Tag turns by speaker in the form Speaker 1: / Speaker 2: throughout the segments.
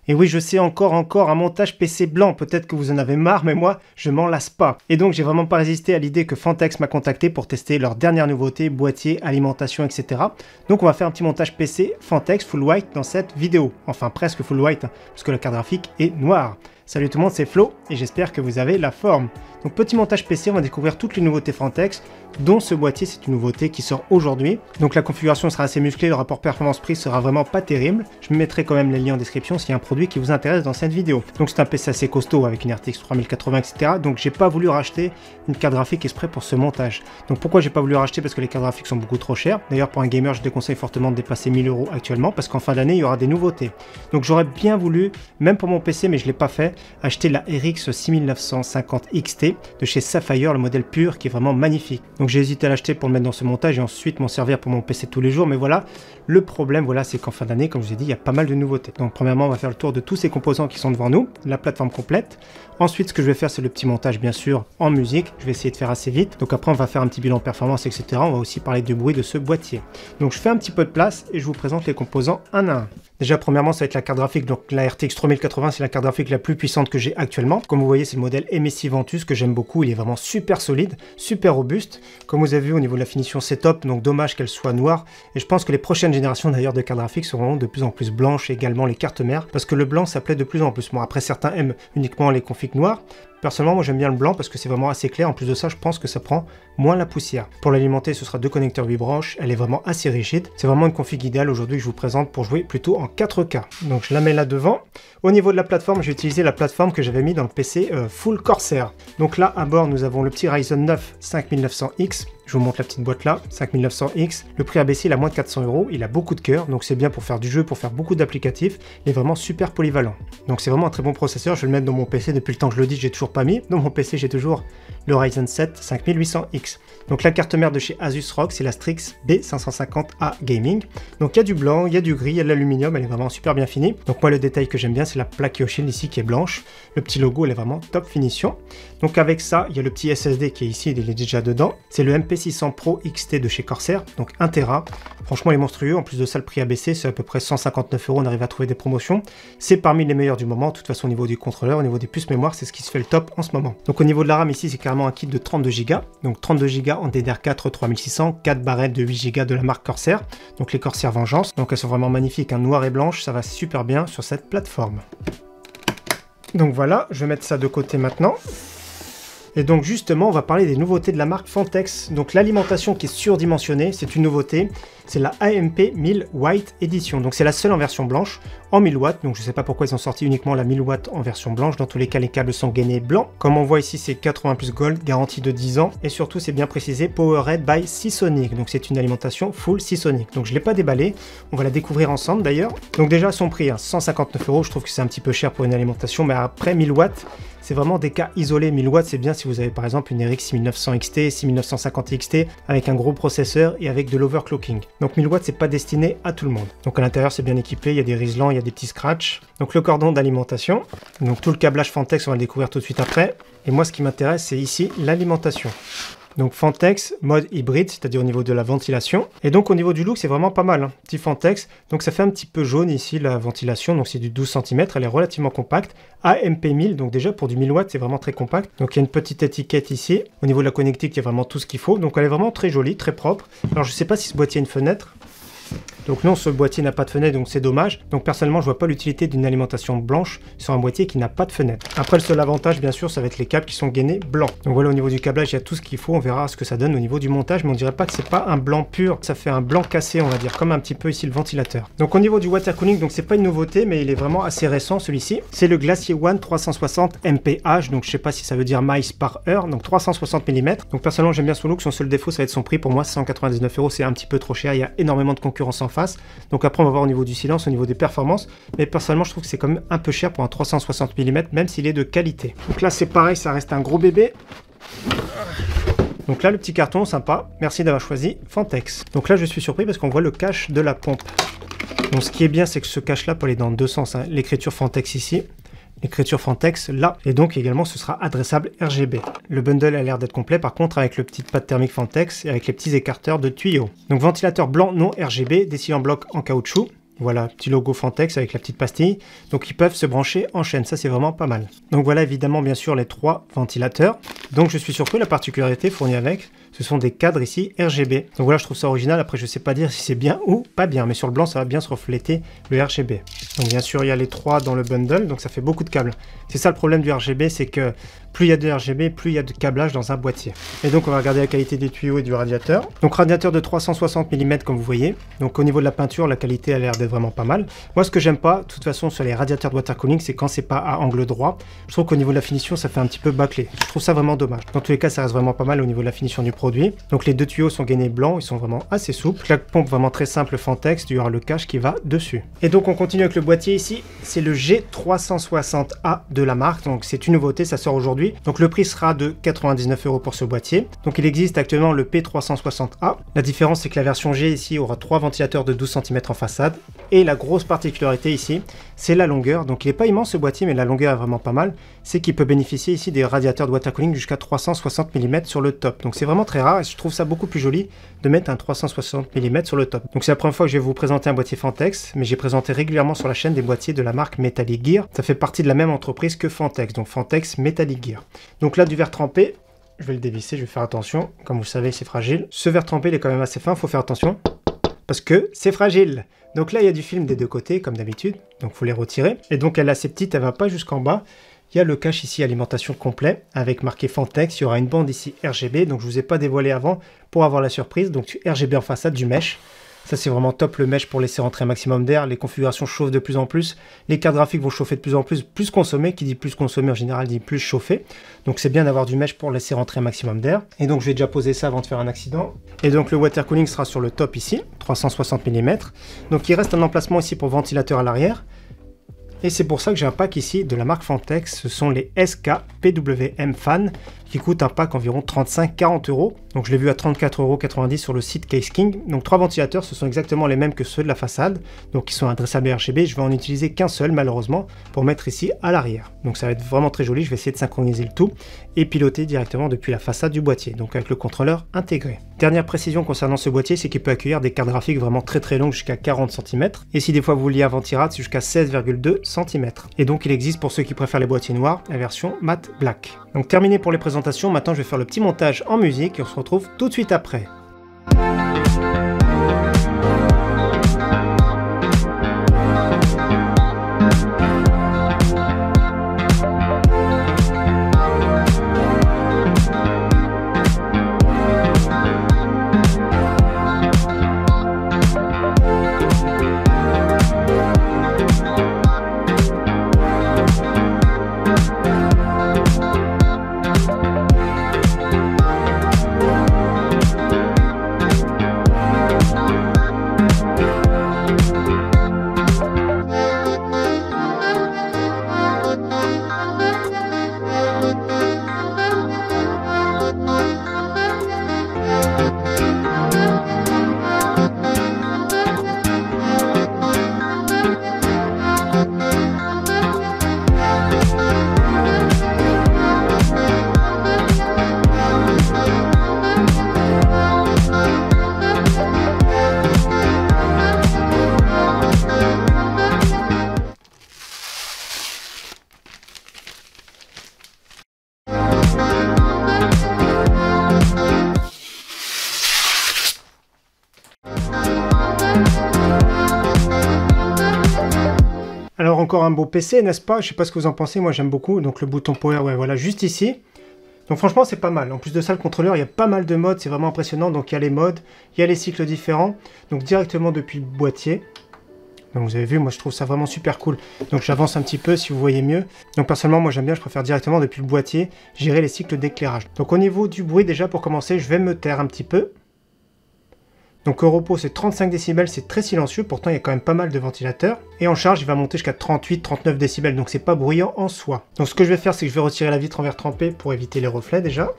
Speaker 1: Et oui, je sais encore un montage PC blanc, peut-être que vous en avez marre, mais moi, je m'en lasse pas. Et donc, j'ai vraiment pas résisté à l'idée que Fantex m'a contacté pour tester leur dernière nouveauté, boîtier, alimentation, etc. Donc, on va faire un petit montage PC Fantex full white dans cette vidéo. Enfin, presque full white, hein, parce que la carte graphique est noire. Salut tout le monde, c'est Flo, et j'espère que vous avez la forme. Donc, petit montage PC, on va découvrir toutes les nouveautés Fantex, dont ce boîtier, c'est une nouveauté qui sort aujourd'hui. Donc la configuration sera assez musclée, le rapport performance-prix sera vraiment pas terrible. Je me mettrai quand même les liens en description s'il y a un produit qui vous intéresse dans cette vidéo. Donc c'est un PC assez costaud avec une RTX 3080, etc. Donc j'ai pas voulu racheter une carte graphique exprès pour ce montage. Donc pourquoi j'ai pas voulu racheter? Parce que les cartes graphiques sont beaucoup trop chères. D'ailleurs pour un gamer, je déconseille fortement de dépasser 1000 € actuellement, parce qu'en fin d'année, il y aura des nouveautés. Donc j'aurais bien voulu, même pour mon PC, mais je l'ai pas fait, acheter la RX 6950 XT de chez Sapphire, le modèle pur qui est vraiment magnifique. Donc j'ai hésité à l'acheter pour le mettre dans ce montage et ensuite m'en servir pour mon PC tous les jours, mais voilà, le problème, voilà, c'est qu'en fin d'année, comme je vous ai dit, il y a pas mal de nouveautés. Donc premièrement, on va faire le tour de tous ces composants qui sont devant nous, la plateforme complète. Ensuite, ce que je vais faire, c'est le petit montage, bien sûr, en musique. Je vais essayer de faire assez vite. Donc après, on va faire un petit bilan performance, etc. On va aussi parler du bruit de ce boîtier. Donc je fais un petit peu de place et je vous présente les composants un à un. Déjà, premièrement, ça va être la carte graphique. Donc la RTX 3080, c'est la carte graphique la plus puissante que j'ai actuellement. Comme vous voyez, c'est le modèle MSI Ventus que j'aime beaucoup. Il est vraiment super solide, super robuste. Comme vous avez vu, au niveau de la finition, c'est top. Donc dommage qu'elle soit noire. Et je pense que les prochaines générations d'ailleurs de cartes graphiques seront de plus en plus blanches, également les cartes mères. Parce que le blanc, ça plaît de plus en plus. Bon, après, certains aiment uniquement les configs noirs. Personnellement, moi j'aime bien le blanc parce que c'est vraiment assez clair. En plus de ça, je pense que ça prend moins la poussière. Pour l'alimenter, ce sera 2 connecteurs 8 branches. Elle est vraiment assez rigide. C'est vraiment une config idéale aujourd'hui que je vous présente pour jouer plutôt en 4K. Donc je la mets là devant. Au niveau de la plateforme, j'ai utilisé la plateforme que j'avais mis dans le PC Full Corsair. Donc là, à bord, nous avons le petit Ryzen 9 5900X. Je vous montre la petite boîte là, 5900X. Le prix a baissé, il a moins de 400 €. Il a beaucoup de cœur, donc c'est bien pour faire du jeu, pour faire beaucoup d'applicatifs. Il est vraiment super polyvalent. Donc c'est vraiment un très bon processeur. Je vais le mettre dans mon PC depuis le temps que je le dis, j'ai toujours pas mis. Dans mon PC, j'ai toujours le Ryzen 7 5800X. Donc la carte mère de chez Asus ROG, c'est la Strix B550A Gaming. Donc il y a du blanc, il y a du gris, il y a de l'aluminium, elle est vraiment super bien finie. Donc moi le détail que j'aime bien, c'est la plaque Yoshield ici qui est blanche. Le petit logo, elle est vraiment top finition. Donc avec ça, il y a le petit SSD qui est ici, il est déjà dedans. C'est le MP600 Pro XT de chez Corsair, donc 1 Tera. Franchement, il est monstrueux. En plus de ça, le prix a baissé, c'est à peu près 159 €. On arrive à trouver des promotions. C'est parmi les meilleurs du moment. De toute façon, au niveau du contrôleur, au niveau des puces mémoire, c'est ce qui se fait le top en ce moment. Donc au niveau de la RAM ici, c'est carrément un kit de 32 Go. Donc 32 Go en DDR4 3600, 4 barrettes de 8 Go de la marque Corsair. Donc les Corsair Vengeance. Donc elles sont vraiment magnifiques, hein, noir et blanche, ça va super bien sur cette plateforme. Donc voilà, je vais mettre ça de côté maintenant. Et donc justement, on va parler des nouveautés de la marque Fantex. Donc l'alimentation qui est surdimensionnée, c'est une nouveauté. C'est la AMP 1000 White Edition. Donc c'est la seule en version blanche, en 1000 watts. Donc je ne sais pas pourquoi ils ont sorti uniquement la 1000 watts en version blanche. Dans tous les cas, les câbles sont gainés blancs. Comme on voit ici, c'est 80 plus Gold, garantie de 10 ans. Et surtout, c'est bien précisé, Powered by Seasonic. Donc c'est une alimentation full Seasonic. Donc je ne l'ai pas déballée. On va la découvrir ensemble d'ailleurs. Donc déjà, son prix, hein, 159 €. Je trouve que c'est un petit peu cher pour une alimentation. Mais après 1000 watts, c'est vraiment des cas isolés. 1000 watts, c'est bien si vous avez par exemple une RX 6900 XT, 6950 XT avec un gros processeur et avec de l'overclocking. Donc 1000 watts, c'est pas destiné à tout le monde. Donc à l'intérieur, c'est bien équipé. Il y a des riselants, il y a des petits scratchs. Donc le cordon d'alimentation. Donc tout le câblage Fantex, on va le découvrir tout de suite après. Et moi, ce qui m'intéresse, c'est ici l'alimentation. Donc Fantex, mode hybride, c'est-à-dire au niveau de la ventilation. Et donc au niveau du look, c'est vraiment pas mal, hein. Petit Fantex, donc ça fait un petit peu jaune ici la ventilation, donc c'est du 12 cm, elle est relativement compacte. AMP 1000, donc déjà pour du 1000 watts, c'est vraiment très compact. Donc il y a une petite étiquette ici. Au niveau de la connectique, il y a vraiment tout ce qu'il faut. Donc elle est vraiment très jolie, très propre. Alors je sais pas si ce boîtier a une fenêtre. Donc non, ce boîtier n'a pas de fenêtre, donc c'est dommage. Donc personnellement, je vois pas l'utilité d'une alimentation blanche sur un boîtier qui n'a pas de fenêtre. Après, le seul avantage, bien sûr, ça va être les câbles qui sont gainés blancs. Donc voilà, au niveau du câblage, il y a tout ce qu'il faut. On verra ce que ça donne au niveau du montage, mais on dirait pas que c'est pas un blanc pur. Ça fait un blanc cassé, on va dire, comme un petit peu ici le ventilateur. Donc au niveau du water cooling, donc c'est pas une nouveauté, mais il est vraiment assez récent celui-ci. C'est le Glacier One 360 mph, donc je sais pas si ça veut dire miles par heure, donc 360 mm. Donc personnellement, j'aime bien son look. Son seul défaut, ça va être son prix. Pour moi, 199 €, c'est un petit peu trop cher. Il y a énormément de concurrence en face. Donc après, on va voir au niveau du silence, au niveau des performances. Mais personnellement, je trouve que c'est quand même un peu cher pour un 360 mm, même s'il est de qualité. Donc là, c'est pareil, ça reste un gros bébé. Donc là, le petit carton, sympa. Merci d'avoir choisi Fantex. Donc là, je suis surpris parce qu'on voit le cache de la pompe. Donc ce qui est bien, c'est que ce cache-là peut aller dans deux sens, hein. L'écriture Fantex ici, l'écriture Fantex là, et donc également ce sera adressable RGB. Le bundle a l'air d'être complet par contre avec le petit pad thermique Fantex et avec les petits écarteurs de tuyaux. Donc ventilateur blanc non RGB, des cylindres blocs en caoutchouc. Voilà, petit logo Fantex avec la petite pastille. Donc ils peuvent se brancher en chaîne, ça c'est vraiment pas mal. Donc voilà évidemment bien sûr les 3 ventilateurs. Donc je suis surpris, la particularité fournie avec, ce sont des cadres ici RGB. Donc voilà, je trouve ça original. Après je sais pas dire si c'est bien ou pas bien, mais sur le blanc ça va bien se refléter le RGB. Donc bien sûr il y a les 3 dans le bundle, donc ça fait beaucoup de câbles. C'est ça le problème du RGB, c'est que plus il y a de RGB, plus il y a de câblage dans un boîtier. Et donc on va regarder la qualité des tuyaux et du radiateur. Donc radiateur de 360 mm comme vous voyez. Donc au niveau de la peinture, la qualité a l'air d'être vraiment pas mal. Moi ce que j'aime pas, de toute façon sur les radiateurs de water cooling, c'est quand c'est pas à angle droit. Je trouve qu'au niveau de la finition, ça fait un petit peu bâclé. Je trouve ça vraiment dommage. Dans tous les cas, ça reste vraiment pas mal au niveau de la finition du produit. Donc les 2 tuyaux sont gainés blancs, ils sont vraiment assez souples. La pompe vraiment très simple Fantex, il y aura le cache qui va dessus. Et donc on continue avec le boîtier ici. C'est le G360A de la marque. Donc c'est une nouveauté, ça sort aujourd'hui. Donc le prix sera de 99 € pour ce boîtier. Donc il existe actuellement le P360A. La différence c'est que la version G ici aura 3 ventilateurs de 12 cm en façade. Et la grosse particularité ici, c'est la longueur. Donc il n'est pas immense ce boîtier, mais la longueur est vraiment pas mal. C'est qu'il peut bénéficier ici des radiateurs de water cooling jusqu'à 360 mm sur le top. Donc c'est vraiment très rare et je trouve ça beaucoup plus joli de mettre un 360 mm sur le top. Donc c'est la première fois que je vais vous présenter un boîtier Fantex, mais j'ai présenté régulièrement sur la chaîne des boîtiers de la marque Metallic Gear. Ça fait partie de la même entreprise que Fantex, donc Fantex Metallic Gear. Donc là du verre trempé, je vais le dévisser, je vais faire attention. Comme vous savez, c'est fragile. Ce verre trempé il est quand même assez fin, il faut faire attention parce que c'est fragile. Donc là il y a du film des 2 côtés comme d'habitude, donc il faut les retirer. Et donc elle est assez petite, elle va pas jusqu'en bas. Il y a le cache ici alimentation complet avec marqué Fantex. Il y aura une bande ici RGB, donc je vous ai pas dévoilé avant pour avoir la surprise. Donc RGB en façade, du mesh. Ça c'est vraiment top, le mesh pour laisser rentrer un maximum d'air. Les configurations chauffent de plus en plus. Les cartes graphiques vont chauffer de plus en plus. Plus consommer, qui dit plus consommer en général dit plus chauffer. Donc c'est bien d'avoir du mesh pour laisser rentrer un maximum d'air. Et donc je vais déjà poser ça avant de faire un accident. Et donc le water cooling sera sur le top ici, 360 mm. Donc il reste un emplacement ici pour ventilateur à l'arrière. Et c'est pour ça que j'ai un pack ici de la marque Fantex. Ce sont les SK PWM Fan qui coûtent un pack environ 35-40 €. Donc je l'ai vu à 34,90 € sur le site Case King. Donc 3 ventilateurs, ce sont exactement les mêmes que ceux de la façade. Donc ils sont adressables RGB. Je vais en utiliser qu'un seul malheureusement pour mettre ici à l'arrière. Donc ça va être vraiment très joli. Je vais essayer de synchroniser le tout et piloter directement depuis la façade du boîtier. Donc avec le contrôleur intégré. Dernière précision concernant ce boîtier, c'est qu'il peut accueillir des cartes graphiques vraiment très longues jusqu'à 40 cm. Et si des fois vous vouliez un ventirad, c'est jusqu'à 16,2 cm. Et donc il existe pour ceux qui préfèrent les boîtiers noirs, la version matte black. Donc terminé pour les présentations, maintenant je vais faire le petit montage en musique et on se retrouve tout de suite après. Alors encore un beau PC, n'est-ce pas? Je sais pas ce que vous en pensez, moi j'aime beaucoup. Donc le bouton power, ouais voilà, juste ici. Donc franchement c'est pas mal. En plus de ça, le contrôleur, il y a pas mal de modes, c'est vraiment impressionnant. Donc il y a les modes, il y a les cycles différents. Donc directement depuis le boîtier. Donc vous avez vu, moi je trouve ça vraiment super cool. Donc j'avance un petit peu si vous voyez mieux. Donc personnellement moi j'aime bien, je préfère directement depuis le boîtier gérer les cycles d'éclairage. Donc au niveau du bruit déjà pour commencer, je vais me taire un petit peu. Donc au repos c'est 35 décibels, c'est très silencieux, pourtant il y a quand même pas mal de ventilateurs. Et en charge il va monter jusqu'à 38-39 décibels, donc c'est pas bruyant en soi. Donc ce que je vais faire c'est que je vais retirer la vitre en verre trempé pour éviter les reflets déjà.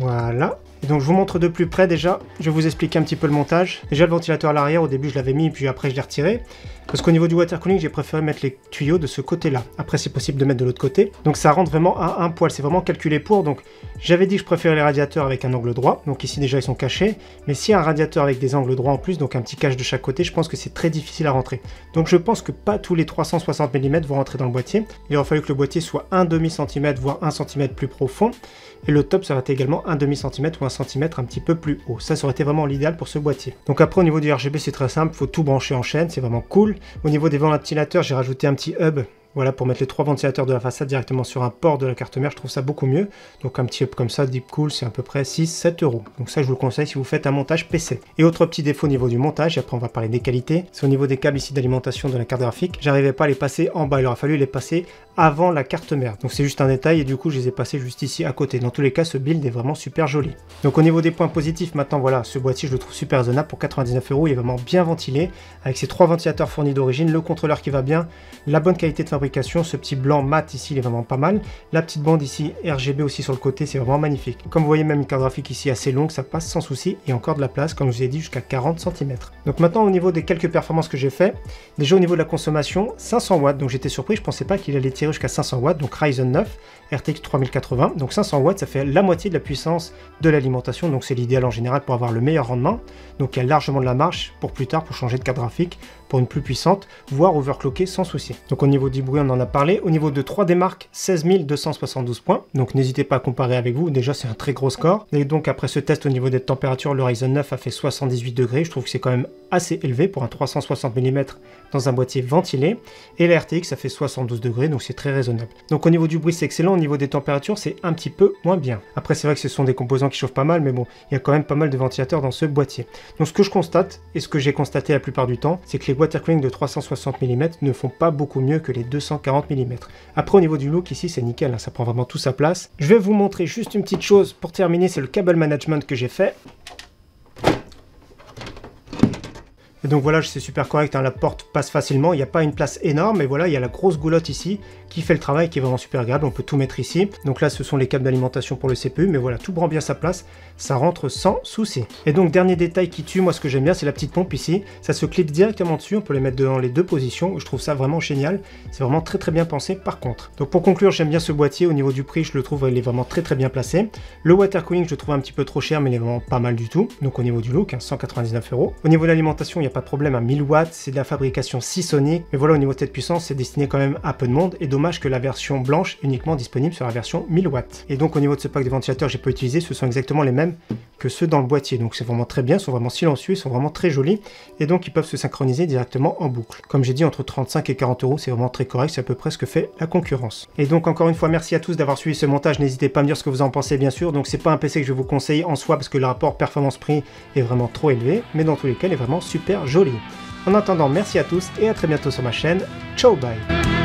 Speaker 1: Voilà. Et donc je vous montre de plus près déjà, je vais vous expliquer un petit peu le montage. Déjà le ventilateur à l'arrière, au début je l'avais mis, puis après je l'ai retiré. Parce qu'au niveau du water cooling, j'ai préféré mettre les tuyaux de ce côté-là. Après, c'est possible de mettre de l'autre côté. Donc ça rentre vraiment à un poil, c'est vraiment calculé pour. Donc j'avais dit que je préférais les radiateurs avec un angle droit. Donc ici déjà ils sont cachés. Mais s'il y a un radiateur avec des angles droits en plus, donc un petit cache de chaque côté, je pense que c'est très difficile à rentrer. Donc je pense que pas tous les 360 mm vont rentrer dans le boîtier. Il aurait fallu que le boîtier soit un demi centimètre, voire 1 cm plus profond. Et le top, ça aurait été également un demi centimètre ou 1 centimètre un petit peu plus haut. Ça aurait été vraiment l'idéal pour ce boîtier. Donc après, au niveau du RGB, c'est très simple. Il faut tout brancher en chaîne. C'est vraiment cool. Au niveau des ventilateurs, j'ai rajouté un petit hub. Voilà, pour mettre les 3 ventilateurs de la façade directement sur un port de la carte mère, je trouve ça beaucoup mieux. Donc un petit hub comme ça, Deep Cool, c'est à peu près 6-7 €. Donc ça, je vous le conseille si vous faites un montage PC. Et autre petit défaut au niveau du montage, et après on va parler des qualités, c'est au niveau des câbles ici d'alimentation de la carte graphique. J'arrivais pas à les passer en bas, il aurait fallu les passer avant la carte mère. Donc c'est juste un détail et du coup, je les ai passés juste ici à côté. Dans tous les cas, ce build est vraiment super joli. Donc au niveau des points positifs, maintenant voilà, ce boîtier, je le trouve super raisonnable pour 99 €. Il est vraiment bien ventilé, avec ses 3 ventilateurs fournis d'origine, le contrôleur qui va bien, la bonne qualité de fabrication, ce petit blanc mat ici, il est vraiment pas mal. La petite bande ici, RGB aussi sur le côté, c'est vraiment magnifique. Comme vous voyez, même une carte graphique ici assez longue, ça passe sans souci et encore de la place, comme je vous ai dit, jusqu'à 40 cm. Donc maintenant, au niveau des quelques performances que j'ai fait, déjà au niveau de la consommation, 500 watts. Donc j'étais surpris, je pensais pas qu'il allait tirer jusqu'à 500 watts. Donc Ryzen 9, RTX 3080. Donc 500 watts, ça fait la moitié de la puissance de l'alimentation. Donc c'est l'idéal en général pour avoir le meilleur rendement. Donc il y a largement de la marge pour plus tard, pour changer de carte graphique, pour une plus puissante, voire overclocker sans souci. Donc au niveau du bruit, on en a parlé. Au niveau de 3D Mark, 16 272 points. Donc n'hésitez pas à comparer avec vous. Déjà, c'est un très gros score. Et donc après ce test au niveau des températures, le Ryzen 9 a fait 78 degrés. Je trouve que c'est quand même assez élevé pour un 360 mm dans un boîtier ventilé. Et la RTX, ça fait 72 degrés, donc c'est très raisonnable. Donc au niveau du bruit, c'est excellent. Au niveau des températures, c'est un petit peu moins bien. Après, c'est vrai que ce sont des composants qui chauffent pas mal, mais bon, il y a quand même pas mal de ventilateurs dans ce boîtier. Donc ce que je constate, et ce que j'ai constaté la plupart du temps, c'est que les water cooling de 360 mm ne font pas beaucoup mieux que les 240 mm. Après, au niveau du look, ici, c'est nickel, hein, ça prend vraiment tout sa place. Je vais vous montrer juste une petite chose pour terminer, c'est le cable management que j'ai fait. Et donc voilà, c'est super correct, hein, la porte passe facilement, il n'y a pas une place énorme, mais voilà, il y a la grosse goulotte ici qui fait le travail, qui est vraiment super agréable, on peut tout mettre ici. Donc là, ce sont les câbles d'alimentation pour le CPU, mais voilà, tout prend bien sa place, ça rentre sans souci. Et donc, dernier détail qui tue, moi ce que j'aime bien, c'est la petite pompe ici, ça se clip directement dessus, on peut les mettre dans les deux positions, je trouve ça vraiment génial, c'est vraiment très bien pensé par contre. Donc pour conclure, j'aime bien ce boîtier, au niveau du prix, je le trouve, il est vraiment très bien placé. Le water cooling, je le trouve un petit peu trop cher, mais il est vraiment pas mal du tout, donc au niveau du look, hein, 199 €. Au niveau de l'alimentation, il n'y a pas de problème, à 1000 watts, c'est de la fabrication Seasonic, mais voilà, au niveau de cette puissance, c'est destiné quand même à peu de monde, et dommage que la version blanche est uniquement disponible sur la version 1000 watts. Et donc au niveau de ce pack de ventilateurs que j'ai pas utilisé, ce sont exactement les mêmes que ceux dans le boîtier, donc c'est vraiment très bien, ils sont vraiment silencieux, ils sont vraiment très jolis, et donc ils peuvent se synchroniser directement en boucle. Comme j'ai dit, entre 35 et 40 €, c'est vraiment très correct, c'est à peu près ce que fait la concurrence. Et donc encore une fois, merci à tous d'avoir suivi ce montage, n'hésitez pas à me dire ce que vous en pensez bien sûr, donc c'est pas un PC que je vous conseille en soi, parce que le rapport performance-prix est vraiment trop élevé, mais dans tous les cas, il est vraiment super joli. En attendant, merci à tous et à très bientôt sur ma chaîne. Ciao, bye!